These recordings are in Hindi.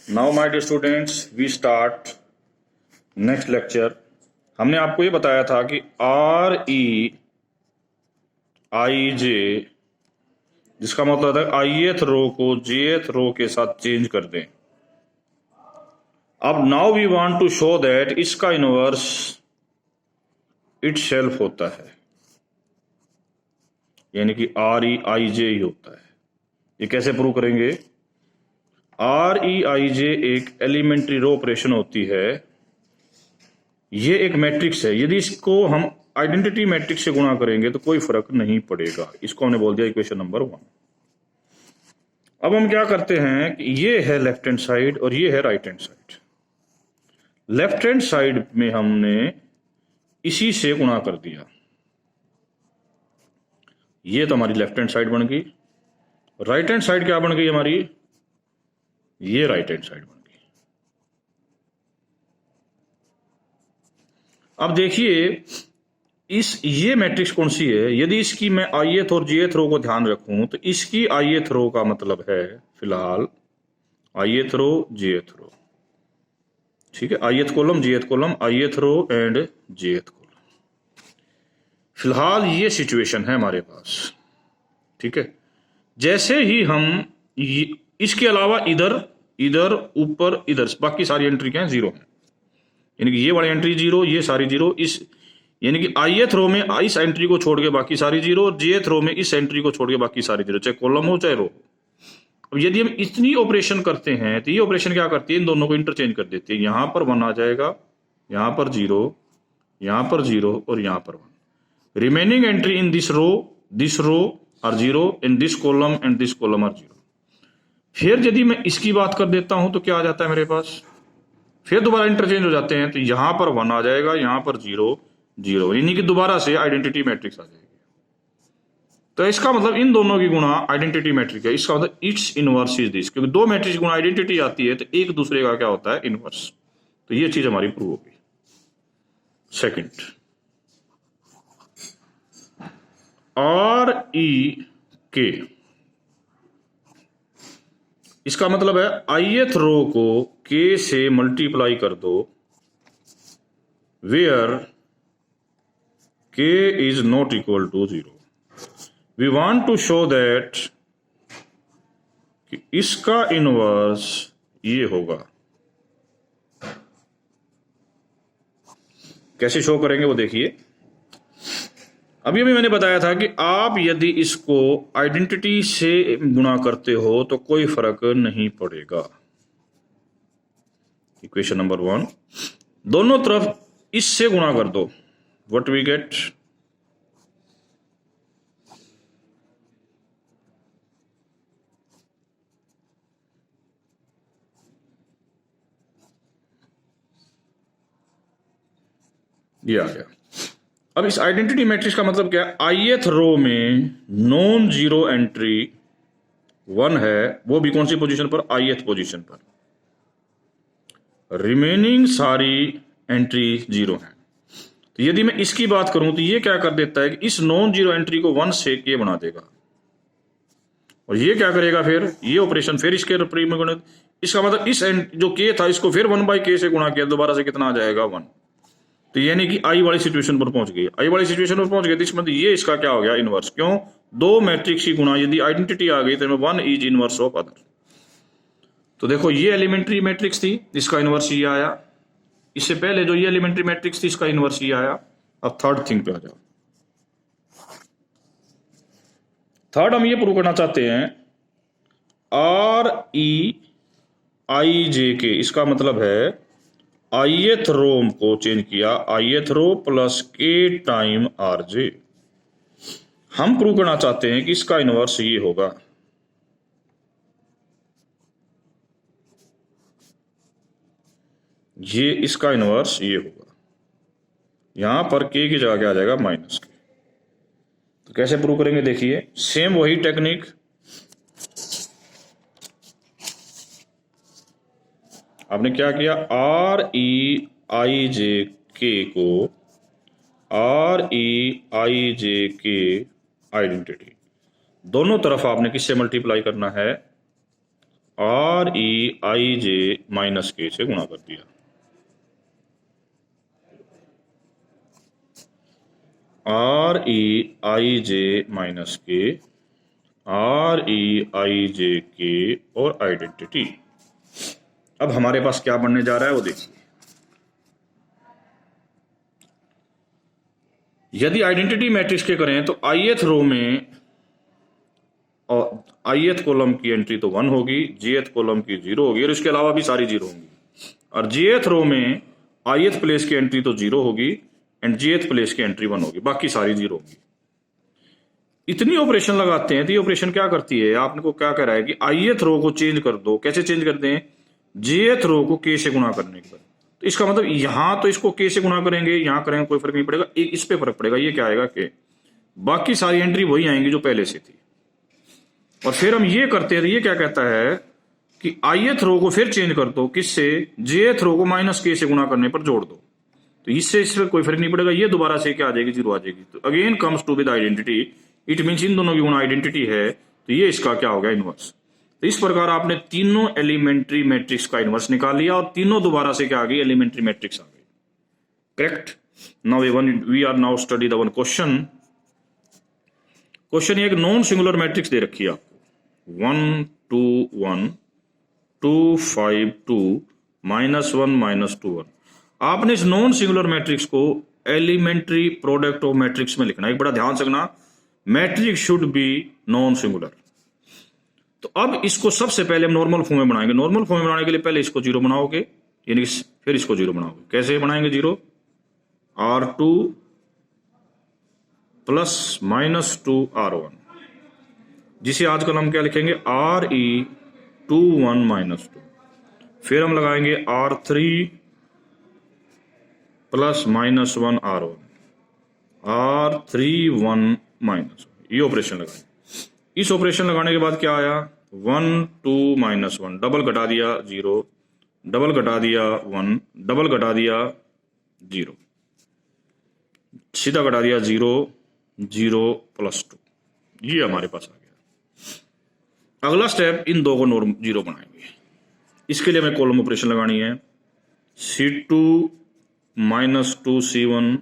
Now my dear students we start next lecture. हमने आपको ये बताया था कि REIJ जिसका मतलब है ith रो को jth रो के साथ चेंज कर दें। अब now we want to show that इसका इनवर्स इटसेल्फ होता है, यानी कि REIJ ही होता है। ये कैसे प्रूव करेंगे? REIJ एक एलिमेंट्री रो ऑपरेशन होती है। ये एक मैट्रिक्स है, यदि इसको हम आइडेंटिटी मैट्रिक्स से गुणा करेंगे तो कोई फर्क नहीं पड़ेगा। इसको हमने बोल दिया इक्वेशन नंबर 1। अब हम क्या करते हैं कि ये है लेफ्ट हैंड साइड और ये है right hand side. Left hand side में हमने इसी से गुणा कर दिया, ये तो हमारी लेफ्ट हैंड साइड बन गई। राइट हैंड साइड क्या बन गई हमारी? ये राइट हैंड साइड बन गई। अब देखिए ये मैट्रिक्स कौन सी है? यदि इसकी मैं ith और jth रो को ध्यान रखूं तो इसकी ith रो का मतलब है फिलहाल ith रो jth रो, ठीक है। ith column jth column, ith row and jth column. फिलहाल ये सिचुएशन है हमारे पास, ठीक है। जैसे ही हम इसके अलावा इधर इधर ऊपर इधर बाकी सारी एंट्री क्या है? 0 है, यानी कि ये वाली एंट्री 0, ये सारी 0। इस यानी कि ith रो में इस एंट्री को छोड़ के बाकी सारी 0 और jth रो में इस एंट्री को छोड़ के बाकी सारी 0, चाहे कॉलम हो चाहे रो हो। अब यदि हम इतनी ऑपरेशन करते हैं तो ये ऑपरेशन क्या करती है? इन दोनों को इंटरचेंज कर देती है। यहां पर 1 आ जाएगा, यहां पर 0, यहां पर 0 और यहां पर 1। Remaining entry in this row are 0, in this column and this column are 0। फिर यदि मैं इसकी बात कर देता हूं तो क्या आ जाता है मेरे पास? फिर दोबारा इंटरचेंज हो जाते हैं, तो यहां पर 1 आ जाएगा, यहां पर 0 0, यानी कि दोबारा से आइडेंटिटी मैट्रिक्स आ जाएगी। तो इसका मतलब इन दोनों की गुणा आइडेंटिटी मैट्रिक्स है। इसका मतलब इट्स इनवर्स इज दिस, क्योंकि दो मैट्रिक्स गुणा आइडेंटिटी आती है तो एक दूसरे का क्या होता है? इनवर्स। तो ये चीज हमारी प्रूव होगी। सेकंड, REK, इसका मतलब है ith रो को k से मल्टीप्लाई कर दो where k is not equal to 0। We want to show that कि इसका इनवर्स ये होगा। कैसे शो करेंगे वो देखिए। अभी मैंने बताया था कि आप यदि इसको आइडेंटिटी से गुणा करते हो तो कोई फर्क नहीं पड़ेगा। इक्वेशन नंबर 1, दोनों तरफ इससे गुणा कर दो, व्हाट वी गेट? ये आ गया। अब इस आइडेंटिटी मैट्रिक्स का मतलब क्या है? ith रो में नॉन जीरो एंट्री 1 है, वो भी कौन सी पोजीशन पर? ith पोजीशन पर। रिमेनिंग सारी एंट्री 0 है। तो यदि मैं इसकी बात करूं तो ये क्या कर देता है कि इस नॉन जीरो एंट्री को 1 से के बना देगा, और ये क्या करेगा? फिर ये ऑपरेशन फिर इसके में गुणित। इसका मतलब इस जो के था इसको फिर 1/k से गुणा किया, दोबारा से कितना आ जाएगा? 1। तो यानी कि आई वाली सिचुएशन पर पहुंच गई। आई वाली सिचुएशन पर पहुंच गई तो इसमें ये इसका क्या हो गया? इनवर्स। क्यों? दो मैट्रिक्स की गुणा यदि आइडेंटिटी आ गई तो 1 इज इनवर्स ऑफ अदर। तो देखो ये एलिमेंट्री मैट्रिक्स थी, इसका इनवर्स ये आया। इससे पहले जो ये एलिमेंट्री मैट्रिक्स थी इसका इनवर्स ये आया। अब थर्ड थिंग पे आ जाओ। थर्ड हम ये प्रूव करना चाहते हैं REIJ, इसका मतलब है ith रो को चेंज किया, ith रो प्लस k टाइम RJ। हम प्रूव करना चाहते हैं कि इसका इनवर्स ये होगा। ये इसका इनवर्स ये होगा। यहां पर k की जगह क्या आ जाएगा? -k। तो कैसे प्रूव करेंगे देखिए। सेम वही टेक्निक, आपने क्या किया? REIJ को REIJ आइडेंटिटी दोनों तरफ आपने किससे मल्टीप्लाई करना है? आर ई आई जे माइनस के से गुणा कर दिया। आर ई आई जे माइनस के, आर ई आई जे के और आइडेंटिटी। अब हमारे पास क्या बनने जा रहा है वो देखिए। यदि आइडेंटिटी मैट्रिक्स के करें तो आईएथ रो में और आईएथ कॉलम की एंट्री तो 1 होगी, जीएथ कॉलम की 0 होगी और इसके अलावा भी सारी 0 होंगी। और जीएथ रो में आईएथ प्लेस की एंट्री तो 0 होगी एंड जीएथ प्लेस की एंट्री 1 होगी, बाकी सारी 0 होगी। इतनी ऑपरेशन लगाते हैं तो ये ऑपरेशन क्या करती है, आपने को क्या कह रहा है कि आईएथ रो को चेंज कर दो। कैसे चेंज कर दें? जीएथ रो को के से गुणा करने के बाद। तो इसका मतलब यहां तो इसको के से गुणा करेंगे, यहां करेंगे, कोई फर्क नहीं पड़ेगा, एक इस पे फर्क पड़ेगा। ये क्या आएगा के, बाकी सारी एंट्री वही आएंगी जो पहले से थी। और फिर हम ये करते हैं तो ये क्या कहता है कि आईएथ रो को फिर चेंज कर दो, किससे? जेएथ रो को माइनस के से गुणा करने पर जोड़ दो। तो इससे इससे कोई फर्क नहीं पड़ेगा, ये दोबारा से क्या आ जाएगी? 0 आ जाएगी। तो again comes to with identity, it means इन दोनों की गुणा आइडेंटिटी है, तो ये इसका क्या हो गया? इनवर्स। तो इस प्रकार आपने तीनों एलिमेंट्री मैट्रिक्स का इनवर्स निकाल लिया और तीनों दोबारा से क्या आ गई? एलिमेंट्री मैट्रिक्स आ गई। Correct. Now we are now study the one question. Question एक नॉन सिंगुलर मैट्रिक्स दे रखी है आपको, 1 2 1 2 5 2 -1 -2 1। आपने इस नॉन सिंगुलर मैट्रिक्स को एलिमेंट्री प्रोडक्ट ऑफ मैट्रिक्स में लिखना है। एक बड़ा ध्यान से रखना, matrix should be non singular. तो अब इसको सबसे पहले हम नॉर्मल फॉर्म में बनाएंगे। नॉर्मल फॉर्म में बनाने के लिए पहले इसको 0 बनाओगे, यानी फिर इसको 0 बनाओगे। कैसे बनाएंगे 0? R2 प्लस -2 R1, जिसे आजकल हम क्या लिखेंगे? RE21 -2। फिर हम लगाएंगे R3 प्लस -1 R1, R31 -1। ये ऑपरेशन लगाएंगे। इस ऑपरेशन लगाने के बाद क्या आया? 1 2 -1, डबल घटा दिया 0, डबल घटा दिया 1, डबल घटा दिया 0, सीधा घटा दिया 0 0 +2। ये हमारे पास आ गया। अगला स्टेप, इन दो को नॉर्म 0 बनाएंगे। इसके लिए हमें कॉलम ऑपरेशन लगानी है। C2 -2 C1,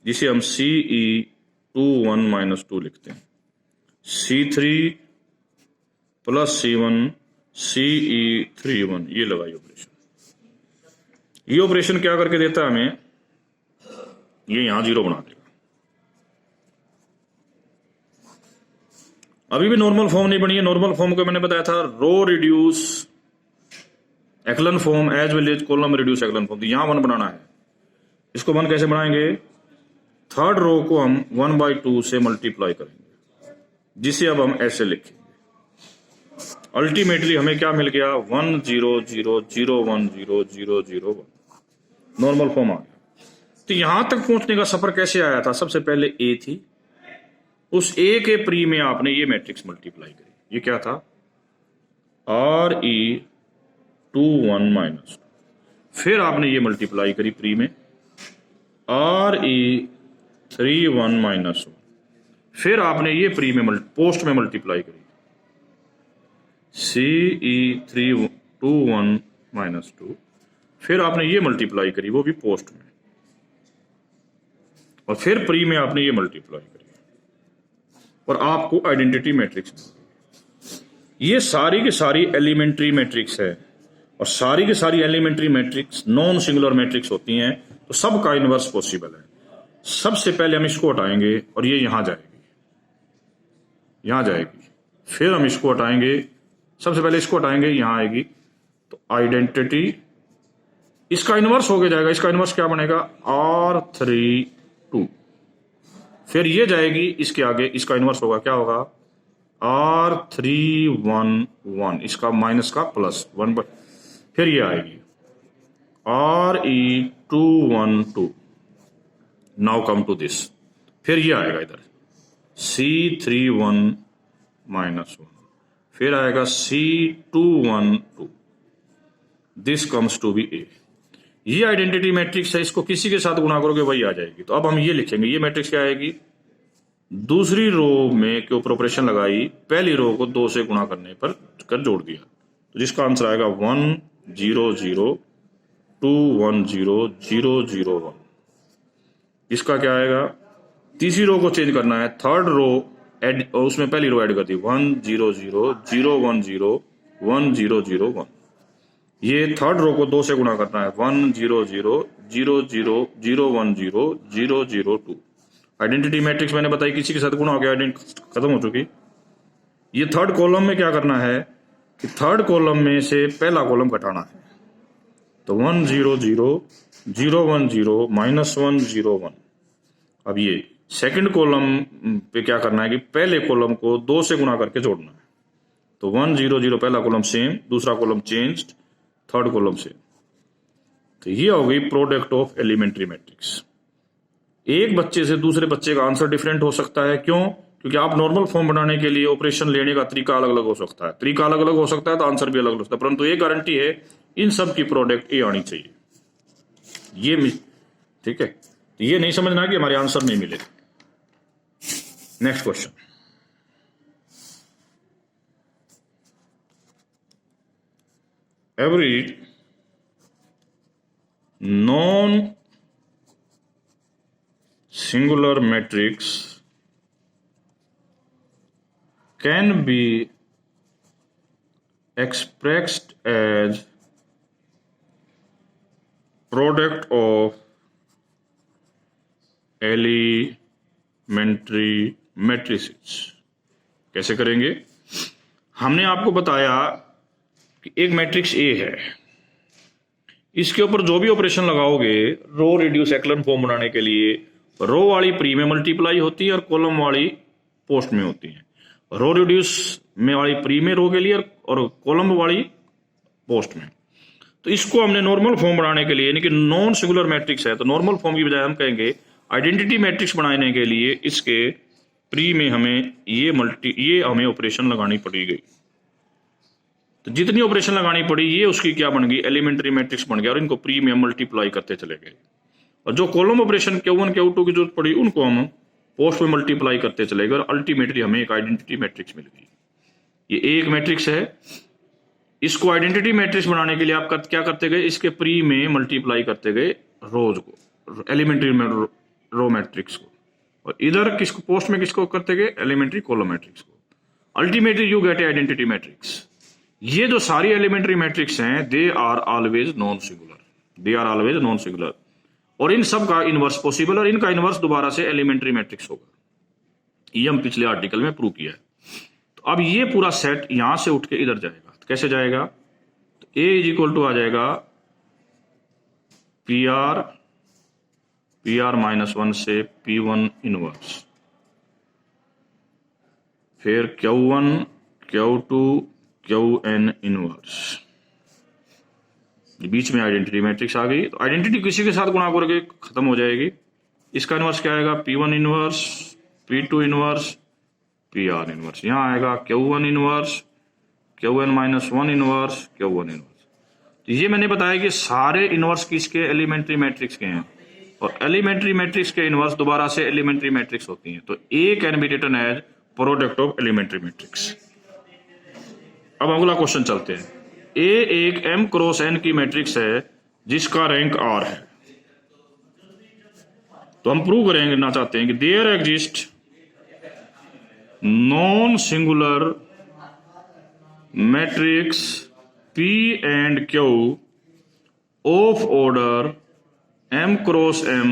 जिसे हम CE21 -2 लिखते हैं। C3 प्लस C1 CE31, ये लगाई ऑपरेशन। ये ऑपरेशन क्या करके देता है हमें? ये यहां 0 बना देगा। अभी भी नॉर्मल फॉर्म नहीं बनी है। नॉर्मल फॉर्म को मैंने बताया था row reduce echelon form as well as column reduce echelon form. यहां 1 बनाना है। इसको 1 कैसे बनाएंगे? थर्ड रो को हम 1/2 से मल्टीप्लाई करेंगे, जिसे अब हम ऐसे लिखेंगे। अल्टीमेटली हमें क्या मिल गया? 1 0 0 0 1 0 0 0 1। नॉर्मल फॉर्म आ गया। तो यहां तक पहुंचने का सफर कैसे आया था? सबसे पहले ए थी, उस ए के प्री में आपने ये मैट्रिक्स मल्टीप्लाई करी। ये क्या था? RE21 -2। फिर आपने ये मल्टीप्लाई करी प्री में, RE31 -1। फिर आपने ये प्री में पोस्ट में मल्टीप्लाई करी, CE321 -2। फिर आपने ये मल्टीप्लाई करी, वो भी पोस्ट में, और फिर प्री में आपने ये मल्टीप्लाई करी और आपको आइडेंटिटी मैट्रिक्स। ये सारी की सारी एलिमेंट्री मैट्रिक्स है और सारी की सारी elementary matrix non singular matrix होती हैं, तो सब का इनवर्स पॉसिबल है। सबसे पहले हम इसको हटाएंगे और ये यहां जाएगी, यहां जाएगी। फिर हम इसको हटाएंगे, सबसे पहले इसको हटाएंगे, यहां आएगी, तो आइडेंटिटी इसका इनवर्स हो गया जाएगा। इसका इनवर्स क्या बनेगा? R32। फिर ये जाएगी इसके आगे, इसका इनवर्स होगा, क्या होगा? R311, इसका माइनस का प्लस 1। फिर ये आएगी RE212। Now come to this. फिर ये आएगा इधर C31 -1। फिर आएगा C212। This comes to be A. ये आइडेंटिटी मैट्रिक्स है, इसको किसी के साथ गुणा करोगे वही आ जाएगी। तो अब हम ये लिखेंगे, ये मैट्रिक्स क्या आएगी? दूसरी रो में के ऊपर ऑपरेशन लगाई, पहली रो को 2 से गुणा करने पर कर जोड़ दिया, तो जिसका आंसर आएगा 1 0 0 2 1 0 0 0 1। इसका क्या आएगा, तीसरी रो को चेंज करना है, थर्ड रो एड, उसमें पहली रो ऐड कर दी 1 0 0 0 1 0 1 0 0 1। ये थर्ड रो को 2 से गुणा करना है, 1 0 0 0 0 0 1 0 0 0 2। आइडेंटिटी मैट्रिक्स मैंने बताई, किसी के साथ गुणा हो गया, आइडेंटिटी खत्म हो चुकी। ये थर्ड कॉलम में क्या करना है कि थर्ड कॉलम में से पहला कॉलम घटाना है, तो 1 0 0 0 1 0 -1 0 1। अब ये सेकंड कॉलम पे क्या करना है कि पहले कॉलम को 2 से गुणा करके जोड़ना है, तो 1 0 0 पहला कॉलम सेम, दूसरा column changed, third column same. तो ये हो गई प्रोडक्ट ऑफ एलिमेंट्री मैट्रिक्स। एक बच्चे से दूसरे बच्चे का आंसर डिफरेंट हो सकता है, क्यों? क्योंकि आप नॉर्मल फॉर्म बनाने के लिए ऑपरेशन लेने का तरीका अलग अलग हो सकता है, तरीका अलग अलग हो सकता है तो आंसर भी अलग अलग हो सकता है, परंतु ये गारंटी है इन सब की प्रोडक्ट ए आनी चाहिए। ये ठीक है, तो ये नहीं समझना कि हमारे आंसर नहीं मिले। Next question, every non singular matrix can be expressed as product of elementary matrices। कैसे करेंगे? हमने आपको बताया कि एक मैट्रिक्स ए है, इसके ऊपर जो भी ऑपरेशन लगाओगे रो रिड्यूस एक्लन फॉर्म बनाने के लिए, रो वाली प्री में मल्टीप्लाई होती है और कॉलम वाली पोस्ट में होती है। रो रिड्यूस में वाली प्री में रो के लिए और कॉलम वाली पोस्ट में। तो इसको हमने नॉर्मल फॉर्म बनाने के लिए, यानी कि नॉन सिंगुलर मैट्रिक्स है, तो नॉर्मल फॉर्म की बजाय हम कहेंगे आइडेंटिटी मैट्रिक्स बनाने के लिए इसके प्री में हमें ये हमें ऑपरेशन लगानी पड़ेगी। तो जितनी ऑपरेशन लगानी पड़ी ये उसकी क्या बन गई, एलिमेंट्री मैट्रिक्स बन गया, और इनको प्री में मल्टीप्लाई करते चले गए। और जो कॉलम ऑपरेशन Q1 Q2 की जरूरत पड़ी उनको हम पोस्ट में मल्टीप्लाई करते चले गए, और अल्टीमेटली हमें एक आइडेंटिटी मैट्रिक्स मिल गई। ये एक मैट्रिक्स है, इसको आइडेंटिटी मैट्रिक्स बनाने के लिए आप क्या करते गए, इसके प्री में मल्टीप्लाई करते गए रोज को, एलिमेंट्री रो मैट्रिक्स को, और इधर किसको पोस्ट में किसको करते गए, एलिमेंट्री कॉलम मैट्रिक्स को। Ultimately you get a identity matrix. ये जो सारी एलिमेंट्री मैट्रिक्स हैं they are always non singular, they are always non singular, और इन सब का इनवर्स पॉसिबल, और इनका इनवर्स दोबारा से एलिमेंट्री मैट्रिक्स होगा। ये हम पिछले आर्टिकल में प्रूव किया है। तो अब ये पूरा सेट यहां से उठ के इधर जाएगा, तो कैसे जाएगा, तो A इज इक्वल टू आ जाएगा PR -1 से P1 इनवर्स, फिर Q1 Q2 Qn इनवर्स, बीच में आइडेंटिटी मैट्रिक्स आ गई। तो आइडेंटिटी किसी के साथ गुणा करके खत्म हो जाएगी। इसका इनवर्स क्या आएगा, P1 inverse, P2 inverse, PR inverse. यहां आएगा Q1 inverse, Qn -1 inverse, Q1 inverse. तो ये मैंने बताया कि सारे इनवर्स किसके, एलिमेंट्री मैट्रिक्स के हैं, और एलिमेंट्री मैट्रिक्स के इनवर्स दोबारा से एलिमेंट्री मैट्रिक्स होती हैं। तो A can be written as product of elementary matrix. अब अगला क्वेश्चन चलते हैं। A एक M क्रॉस N की मैट्रिक्स है जिसका रैंक R है। तो हम प्रूव करेंगे ना चाहते हैं कि there exist non singular matrix P and Q of order M cross M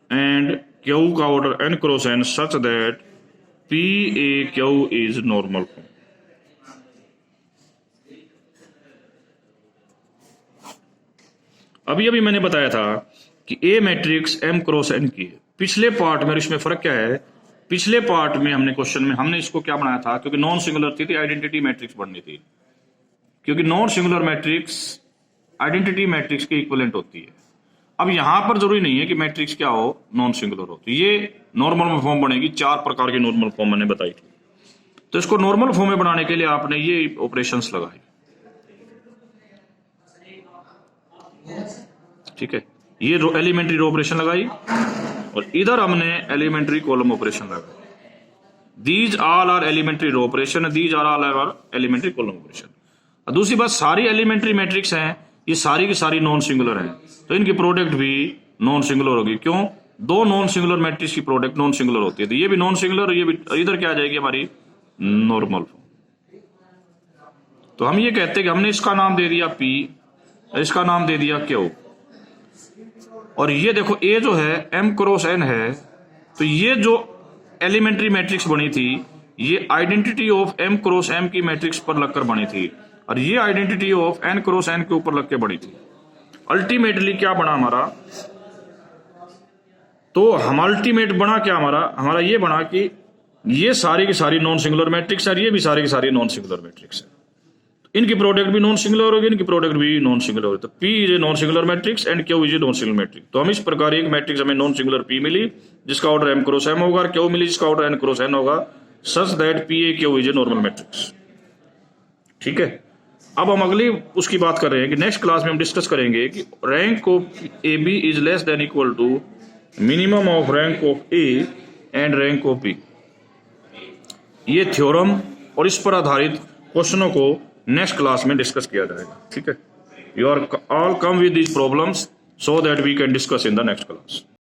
and Q का order N cross N such that PAQ is normal form. अभी मैंने बताया था कि A matrix M cross N की है। पिछले पार्ट में, और इसमें फर्क क्या है, पिछले पार्ट में हमने क्वेश्चन में हमने इसको क्या बनाया था, क्योंकि नॉन सिंगुलर थी तो आइडेंटिटी मैट्रिक्स बननी थी, क्योंकि non singular matrix identity matrix के इक्विवेलेंट होती है। अब यहां पर जरूरी नहीं है कि मैट्रिक्स क्या हो, नॉन सिंगुलर हो, तो ये नॉर्मल फॉर्म बनेगी। 4 प्रकार की नॉर्मल फॉर्म मैंने बताई थी। तो इसको नॉर्मल फॉर्म में बनाने के लिए आपने ये ऑपरेशंस लगाए, ठीक है। ये एलिमेंट्री रो ऑपरेशन लगाई, और इधर हमने एलिमेंट्री कॉलम ऑपरेशन लगाया। These all are elementary row operation, these are all are elementary column operation. दूसरी बात, सारी एलिमेंट्री मैट्रिक्स हैं, ये सारी की सारी नॉन सिंगुलर हैं, तो इनकी प्रोडक्ट भी नॉन सिंगुलर होगी। क्यों? दो नॉन सिंगुलर मैट्रिक्स की प्रोडक्ट नॉन सिंगुलर होती है, तो ये भी नॉन सिंगुलर और ये भी, इधर क्या आ जाएगी हमारी नॉर्मल फॉर्म। तो हम ये कहते हैं कि हमने इसका नाम दे दिया P, इसका नाम दे दिया Q, और ये देखो A जो है M क्रॉस N है, तो ये जो एलिमेंट्री मैट्रिक्स बनी थी ये identity of M cross M की मैट्रिक्स पर लगकर बनी थी, और ये identity of N cross N के ऊपर लग के बनी थी। अल्टीमेटली क्या बना हमारा, तो हम अल्टीमेट बना क्या हमारा ये बना कि ये सारी की सारी नॉन सिंगुलर मैट्रिक्स है, ये भी सारी की सारी नॉन सिंगुलर मैट्रिक्स है, इनकी प्रोडक्ट भी नॉन सिंगुलर होगी, इनकी प्रोडक्ट भी नॉन सिंगुलर होगी। तो P is a non singular matrix and Q is a non singular matrix. तो हम इस प्रकार एक मैट्रिक्स हमें नॉन सिंगुलर P मिली जिसका ऑर्डर M क्रॉस M होगा, और Q मिली जिसका ऑर्डर N क्रॉस N होगा, such that PA is a normal matrix. ठीक है, अब हम अगली उसकी बात कर रहे हैं कि नेक्स्ट क्लास में हम डिस्कस करेंगे कि rank of AB is less than equal to minimum of rank of A and rank of B। ये थ्योरम और इस पर आधारित क्वेश्चनों को नेक्स्ट क्लास में डिस्कस किया जाएगा। ठीक है, you are all come with these problems so that we can discuss in the next class.